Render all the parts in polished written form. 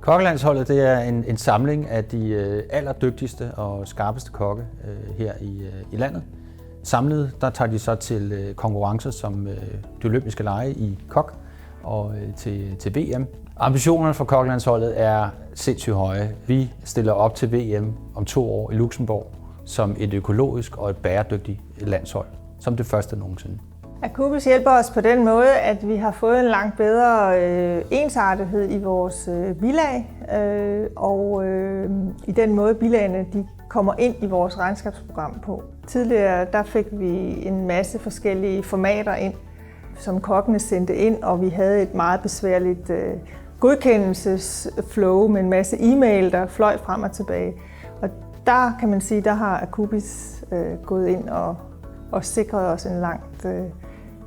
Kokkelandsholdet det er en samling af de allerdygtigste og skarpeste kokke her i landet. Samlet der tager de så til konkurrencer som de olympiske lege i kok og til VM. Ambitionerne for Kokkelandsholdet er sindssygt høje. Vi stiller op til VM om 2 år i Luxembourg som et økologisk og et bæredygtigt landshold, som det første nogensinde. Akubis hjælper os på den måde, at vi har fået en langt bedre ensartethed i vores bilag, og i den måde bilagene de kommer ind i vores regnskabsprogram på. Tidligere der fik vi en masse forskellige formater ind, som kokkene sendte ind, og vi havde et meget besværligt godkendelsesflow med en masse e-mail, der fløj frem og tilbage. Og der kan man sige, der har Akubis gået ind og sikret os en langt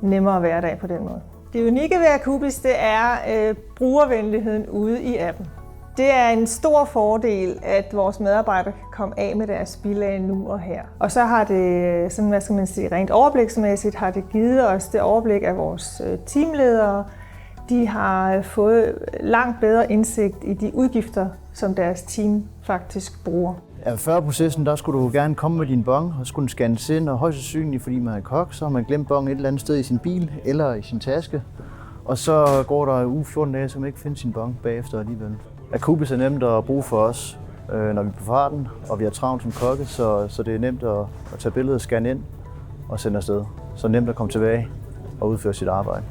nemmere hverdag på den måde. Det unikke ved Akubis, det er brugervenligheden ude i appen. Det er en stor fordel, at vores medarbejdere kan komme af med deres bilag nu og her. Og så har det, sådan, hvad skal man sige, rent overbliksmæssigt, har det givet os det overblik af vores teamledere. De har fået langt bedre indsigt i de udgifter, som deres team faktisk bruger. Ja, før processen, der skulle du gerne komme med din bong, og skulle den scannes ind, og højst sandsynligt, fordi man er kok, så har man glemt bongen et eller andet sted i sin bil eller i sin taske. Og så går der uge 14 dage, så man ikke finder sin bong bagefter alligevel. Akubis er nemt at bruge for os, når vi er på farten, og vi har travlt som kokke, så det er nemt at tage billeder, scanne ind og sende afsted. Så nemt at komme tilbage og udføre sit arbejde.